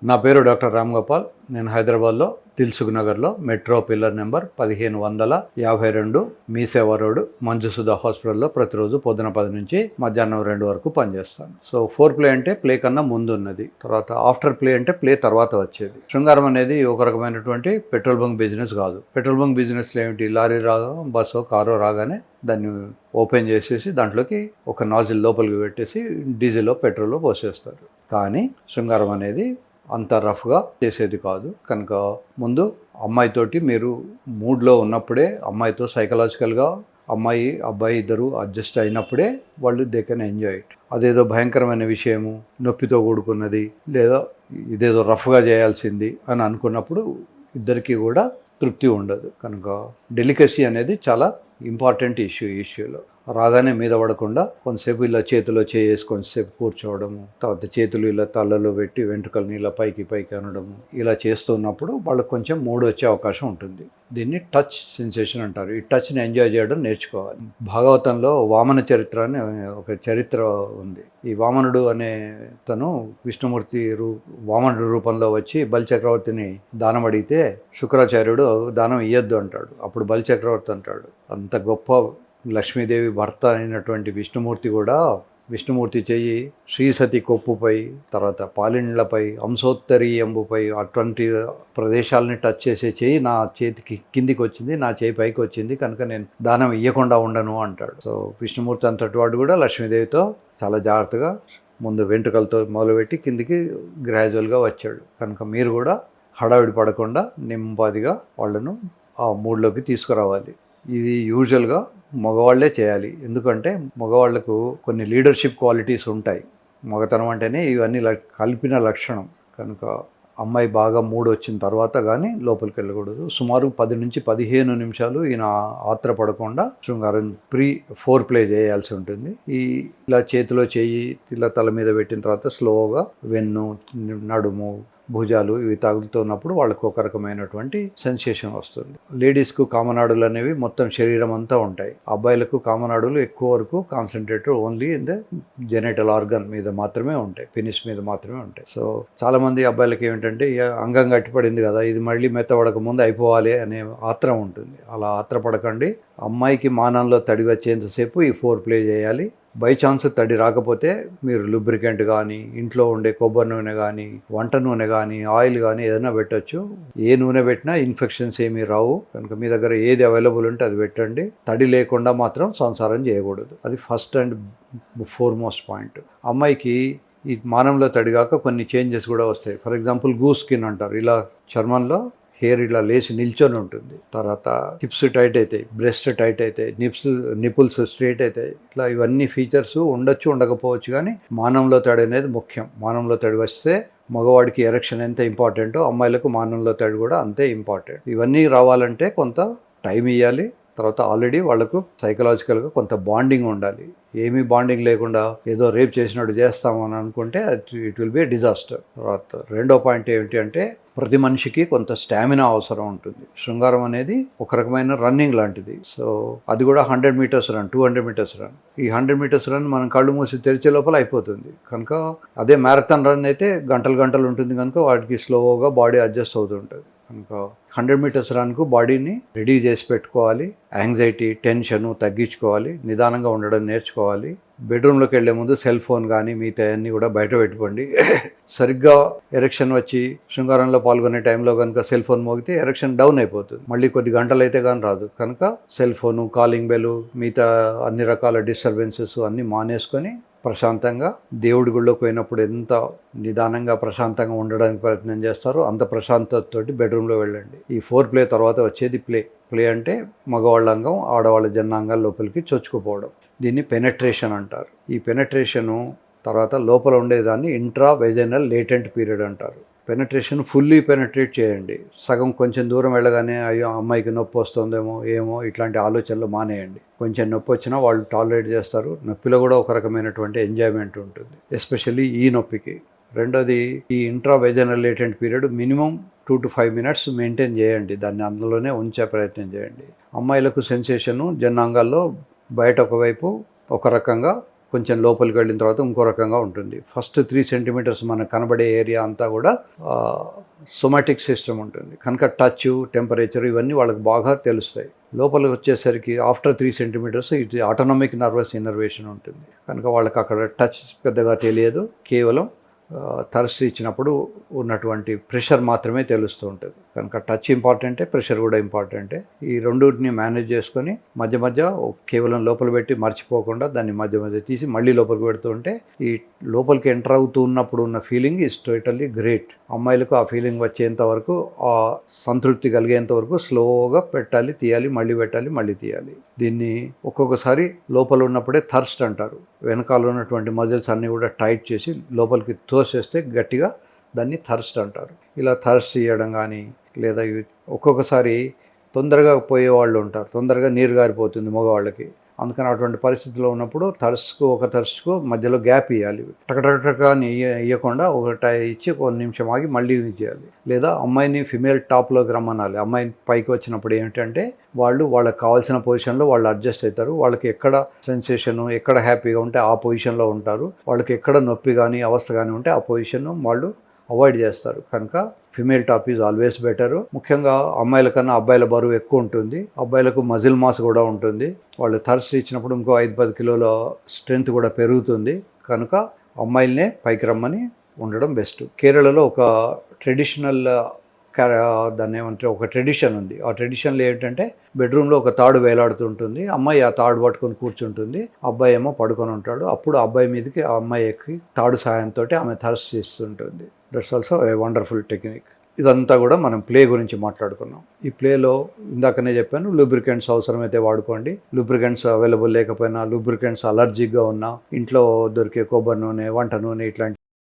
నా పేరు డాక్టర్ రామ్ గోపాల్. నేను హైదరాబాద్లో దిల్సుఖ్ నగర్లో మెట్రో పిల్లర్ నెంబర్ 1552 మీ సేవా రోడ్ మంజుసుధా హాస్పిటల్లో ప్రతిరోజు పొద్దున 10 నుంచి మధ్యాహ్నం 2 వరకు పనిచేస్తాను. సో 4 అంటే ప్లే కన్నా ముందు ఉన్నది, తర్వాత ఆఫ్టర్ ప్లే అంటే ప్లే తర్వాత వచ్చేది. శృంగారం అనేది ఒక రకమైనటువంటి పెట్రోల్ బంక్ బిజినెస్ కాదు. పెట్రోల్ బంక్ బిజినెస్లో ఏమిటి, లారీ రాగా బస్సో కారో రాగానే దాన్ని ఓపెన్ చేసేసి దాంట్లోకి ఒక నాజిల్ లోపలికి పెట్టేసి డీజిల్లో పెట్రోల్లో పోసేస్తారు. కానీ శృంగారం అనేది అంత రఫ్గా చేసేది కాదు. కనుక ముందు అమ్మాయితోటి మీరు మూడ్లో ఉన్నప్పుడే, అమ్మాయితో సైకలాజికల్గా అమ్మాయి అబ్బాయి ఇద్దరు అడ్జస్ట్ అయినప్పుడే వాళ్ళు దే కెన్ ఎంజాయ్ ఇట్. అదేదో భయంకరమైన విషయము, నొప్పితో కూడుకున్నది, లేదా ఇదేదో రఫ్గా చేయాల్సింది అని అనుకున్నప్పుడు ఇద్దరికి కూడా తృప్తి ఉండదు. కనుక డెలికసీ అనేది చాలా ఇంపార్టెంట్ ఇష్యూలో రాగానే మీద పడకుండా కొంతసేపు ఇలా చేతిలో చేసి కొంతసేపు కూర్చోవడము, తర్వాత చేతులు ఇలా తలలో పెట్టి వెంట్రుకలను ఇలా పైకి అనడము, ఇలా చేస్తున్నప్పుడు వాళ్ళకి కొంచెం మూడ్ వచ్చే అవకాశం ఉంటుంది. దీన్ని టచ్ సెన్సేషన్ అంటారు. ఈ టచ్ని ఎంజాయ్ చేయడం నేర్చుకోవాలి. భాగవతంలో వామన చరిత్ర అని ఒక చరిత్ర ఉంది. ఈ వామనుడు అనే తను విష్ణుమూర్తి వామనుడు రూపంలో వచ్చి బలిచక్రవర్తిని దానం అడిగితే శుక్రాచార్యుడు దానం ఇయ్యొద్దు అంటాడు. అప్పుడు బలిచక్రవర్తి అంటాడు, అంత గొప్ప లక్ష్మీదేవి భర్త అయినటువంటి విష్ణుమూర్తి కూడా విష్ణుమూర్తి చెయ్యి శ్రీసతి కొప్పుపై, తర్వాత పాలిండ్లపై, అంశోత్తరీయంబుపై అటువంటి ప్రదేశాలని టచ్ చేసే చెయ్యి నా చేతికి కిందికి వచ్చింది, నా చేయి పైకి వచ్చింది, కనుక నేను దానం ఇవ్వకుండా ఉండను అంటాడు. సో విష్ణుమూర్తి అంతటి వాడు కూడా లక్ష్మీదేవితో చాలా జాగ్రత్తగా ముందు వెంట్రుకలతో మొదలుపెట్టి కిందికి గ్రాడ్యువల్గా వచ్చాడు. కనుక మీరు కూడా హడావిడి పడకుండా నెమ్మదిగా వాళ్ళను ఆ మూడ్లోకి తీసుకురావాలి. ఇది యూజువల్గా మగవాళ్లే చేయాలి. ఎందుకంటే మగవాళ్లకు కొన్ని లీడర్షిప్ క్వాలిటీస్ ఉంటాయి. మగతనం అంటేనే ఇవన్నీ కలిపిన లక్షణం. కనుక అమ్మాయి బాగా మూడ్ వచ్చిన తర్వాత కానీ లోపలికి వెళ్ళకూడదు. సుమారు 10 నుంచి 15 నిమిషాలు ఈయన ఆత్రపడకుండా శృంగారం ఫోర్ ప్లే చేయాల్సి ఉంటుంది. ఇలా చేతిలో చేయి ఇలా తల మీద పెట్టిన తర్వాత స్లోగా వెన్ను, నడుము, భుజాలు ఇవి తగులుతున్నప్పుడు వాళ్ళకు ఒక రకమైనటువంటి సెన్సేషన్ వస్తుంది. లేడీస్కు కామనాడులు అనేవి మొత్తం శరీరం అంతా ఉంటాయి. అబ్బాయిలకు కామనాడులు ఎక్కువ వరకు concentrated only in the genital organ మీద మాత్రమే ఉంటాయి, పెనిస్ మీద మాత్రమే ఉంటాయి. సో చాలామంది అబ్బాయిలకి ఏమిటంటే అంగం గట్టిపడింది కదా, ఇది మళ్ళీ మెత్తబడక ముందు అయిపోవాలి అనే ఆత్రం ఉంటుంది. అలా ఆత్రపడకండి. అమ్మాయికి మానంలో తడి వచ్చేంతసేపు ఈ ఫోర్ ప్లే చేయాలి. బై ఛాన్స్ తడి రాకపోతే మీరు లూబ్రికెంట్ కానీ, ఇంట్లో ఉండే కొబ్బరి నూనె కానీ, వంట నూనె కానీ, ఆయిల్ కానీ ఏదైనా పెట్టచ్చు. ఏ నూనె పెట్టినా ఇన్ఫెక్షన్స్ ఏమీ రావు. కనుక మీ దగ్గర ఏది అవైలబుల్ ఉంటే అది పెట్టండి. తడి లేకుండా మాత్రం సంసారం చేయకూడదు. అది ఫస్ట్ అండ్ ఫోర్మోస్ట్ పాయింట్. అమ్మాయికి ఈ మానంలో తడిగాక కొన్ని చేంజెస్ కూడా వస్తాయి. ఫర్ ఎగ్జాంపుల్ గూస్ స్కిన్ అంటారు. ఇలా చర్మంలో హెయిర్ ఇలా లేచి నిల్చొని ఉంటుంది. తర్వాత హిప్స్ టైట్ అవుతాయి, బ్రెస్ట్ టైట్ అవుతాయి, నిపుల్స్ స్ట్రైట్ అవుతాయి. ఇట్లా ఇవన్నీ ఫీచర్స్ ఉండొచ్చు, ఉండకపోవచ్చు. కానీ మానంలో తడి అనేది ముఖ్యం. మానంలో తడి వస్తే మగవాడికి ఎరెక్షన్ ఎంత ఇంపార్టెంటో అమ్మాయిలకు మానంలో తడి కూడా అంతే ఇంపార్టెంట్. ఇవన్నీ రావాలంటే కొంత టైం ఇవ్వాలి. తర్వాత ఆల్రెడీ వాళ్లకు సైకలాజికల్గా కొంత బాండింగ్ ఉండాలి. ఏమీ బాండింగ్ లేకుండా ఏదో రేప్ చేసినట్టు చేస్తామని అనుకుంటే it will be a disaster. తర్వాత రెండో పాయింట్ ఏమిటి అంటే ప్రతి మనిషికి కొంత స్టామినా అవసరం ఉంటుంది. శృంగారం అనేది ఒక రకమైన రన్నింగ్ లాంటిది. సో అది కూడా 100 మీటర్స్ రన్, 200 మీటర్స్ రన్. ఈ 100 మీటర్స్ రన్ మనం కళ్ళు మూసి తెరిచే లోపల అయిపోతుంది. కనుక అదే మ్యారథాన్ రన్ అయితే గంటలు ఉంటుంది. కనుక వాటికి స్లోగా బాడీ అడ్జస్ట్ అవుతూ ఉంటుంది. కనుక 100 మీటర్స్ రన్కు బాడీని రెడీ చేసి పెట్టుకోవాలి. యాంగ్జైటీ, టెన్షన్ తగ్గించుకోవాలి. నిదానంగా ఉండడం నేర్చుకోవాలి. బెడ్రూమ్లోకి వెళ్లే ముందు సెల్ ఫోన్ కానీ మిగతా అన్నీ కూడా బయట పెట్టుకోండి. సరిగ్గా ఎరెక్షన్ వచ్చి శృంగారంలో పాల్గొనే టైంలో కనుక సెల్ ఫోన్ మోగితే ఎరెక్షన్ డౌన్ అయిపోతుంది. మళ్ళీ కొద్ది గంటలు అయితే కానీ రాదు. కనుక సెల్ ఫోను, కాలింగ్ బెల్, మిగతా అన్ని రకాల డిస్టర్బెన్సెస్ అన్నీ మానేసుకొని ప్రశాంతంగా దేవుడి గుళ్ళోకి పోయినప్పుడు ఎంత నిదానంగా ప్రశాంతంగా ఉండడానికి ప్రయత్నం చేస్తారో అంత ప్రశాంతతతోటి బెడ్రూమ్లో వెళ్ళండి. ఈ ఫోర్ ప్లే తర్వాత వచ్చేది ప్లే అంటే మగవాళ్ళ అంగం ఆడవాళ్ళ జన్నాంగాల లోపలికి చొచ్చుకుపోవడం. దీన్ని పెనట్రేషన్ అంటారు. ఈ పెనట్రేషను తర్వాత లోపల ఉండేదాన్ని ఇంట్రా వెజైనల్ లేటెంట్ పీరియడ్ అంటారు. పెనట్రేషన్ ఫుల్లీ పెనట్రేట్ చేయండి. సగం కొంచెం దూరం వెళ్ళగానే అయ్యో అమ్మాయికి నొప్పి వస్తుందేమో ఏమో ఇట్లాంటి ఆలోచనలు మానేయండి. కొంచెం నొప్పి వచ్చినా వాళ్ళు టాలరేట్ చేస్తారు. నొప్పిలో కూడా ఒక రకమైనటువంటి ఎంజాయ్మెంట్ ఉంటుంది, ఎస్పెషల్లీ ఈ నొప్పికి. రెండోది ఈ intra vaginal latent period minimum 2 to 5 minutes maintain చేయండి. దాన్ని అందులోనే ఉంచే ప్రయత్నం చేయండి. అమ్మాయిలకు సెన్సేషను జనాంగాల్లో బయట ఒకవైపు ఒక రకంగా కొంచెం లోపలికి వెళ్ళిన తర్వాత ఇంకో రకంగా ఉంటుంది. ఫస్ట్ 3 సెంటీమీటర్స్ మనకు కనబడే ఏరియా అంతా కూడా సొమాటిక్ సిస్టమ్ ఉంటుంది కనుక టచ్, టెంపరేచర్ ఇవన్నీ వాళ్ళకి బాగా తెలుస్తాయి. లోపలికి వచ్చేసరికి ఆఫ్టర్ 3 సెంటీమీటర్స్ ఇది ఆటోనామిక్ నర్వస్ ఇన్నర్వేషన్ ఉంటుంది కనుక వాళ్ళకి అక్కడ టచ్ పెద్దగా తెలియదు. కేవలం థర్స్ట్ ఇచ్చినప్పుడు ఉన్నటువంటి ప్రెషర్ మాత్రమే తెలుస్తూ ఉంటుంది కనుక టచ్ ఇంపార్టెంటే, ప్రెషర్ కూడా ఇంపార్టెంటే. ఈ రెండింటిని మేనేజ్ చేసుకొని మధ్య మధ్య కేవలం లోపల పెట్టి మర్చిపోకుండా దాన్ని మధ్య మధ్య తీసి మళ్ళీ లోపలికి పెడుతూ ఉంటే ఈ లోపలికి ఎంటర్ అవుతూ ఉన్నప్పుడు ఉన్న ఫీలింగ్ ఈజ్ టోటల్లీ గ్రేట్. అమ్మాయిలకు ఆ ఫీలింగ్ వచ్చేంత వరకు, ఆ సంతృప్తి కలిగేంత వరకు స్లోగా పెట్టాలి, తీయాలి, మళ్ళీ పెట్టాలి, మళ్ళీ తీయాలి. దీన్ని ఒక్కొక్కసారి లోపల ఉన్నప్పుడే థర్స్ట్ అంటారు. వెనకాల ఉన్నటువంటి మజిల్స్ అన్నీ కూడా టైట్ చేసి లోపలికి తోసేస్తే గట్టిగా దాన్ని థర్స్ట్ అంటారు. ఇలా థర్స్ట్ చేయడం కానీ లేదా ఒక్కొక్కసారి తొందరగా పోయేవాళ్ళు ఉంటారు, తొందరగా నీరు గారిపోతుంది మగవాళ్ళకి. అందుకని అటువంటి పరిస్థితిలో ఉన్నప్పుడు ఒక థర్స్ట్కు మధ్యలో గ్యాప్ ఇవ్వాలి. టకటకటకని ఇవ్వకుండా ఒకటి ఇచ్చి ఒక నిమిషం ఆగి మళ్ళీ చేయాలి. లేదా అమ్మాయిని ఫిమేల్ టాప్లోకి రమ్మనాలి. అమ్మాయిని పైకి వచ్చినప్పుడు ఏమిటంటే వాళ్ళకి కావాల్సిన పొజిషన్లో వాళ్ళు అడ్జస్ట్ అవుతారు. వాళ్ళకి ఎక్కడ సెన్సేషను, ఎక్కడ హ్యాపీగా ఉంటే ఆ పొజిషన్లో ఉంటారు. వాళ్ళకి ఎక్కడ నొప్పి కానీ అవస్థ కానీ ఉంటే ఆ పొజిషన్ వాళ్ళు అవాయిడ్ చేస్తారు. కనుక female top is always better. ముఖ్యంగా అమ్మాయిల కన్నా అబ్బాయిల బరువు ఎక్కువ ఉంటుంది. అబ్బాయిలకు మజిల్ మాస్ కూడా ఉంటుంది. వాళ్ళు థర్స్ట్ ఇచ్చినప్పుడు ఇంకో 5-10 కిలోల స్ట్రెంగ్త్ కూడా పెరుగుతుంది. కనుక అమ్మాయిలనే పైకి రమ్మని ఉండడం బెస్ట్. కేరళలో ఒక ట్రెడిషనల్ దాన్ని ఏమంటే ఒక ట్రెడిషన్ ఉంది. ఆ ట్రెడిషన్లో ఏంటంటే బెడ్రూమ్లో ఒక తాడు వేలాడుతుంటుంది. అమ్మాయి ఆ తాడు పట్టుకొని కూర్చుంటుంది, అబ్బాయి ఏమో పడుకొని ఉంటాడు. అప్పుడు అబ్బాయి మీదకి ఆ అమ్మాయి ఎక్కి తాడు సాయంతో ఆమె థర్స్ట్ చేస్తుంటుంది. That's also a wonderful technique. ఇదంతా కూడా మనం ప్లే గురించి మాట్లాడుకున్నాం. ఈ ప్లేలో ఇందాకనే చెప్పాను, లూబ్రికెంట్స్ అవసరమైతే వాడుకోండి. లూబ్రికెంట్స్ అవైలబుల్ లేకపోయినా, లూబ్రికెంట్స్ అలర్జిక్గా ఉన్నా ఇంట్లో దొరికే కొబ్బరి నూనె, వంట నూనె ఇట్లాంటి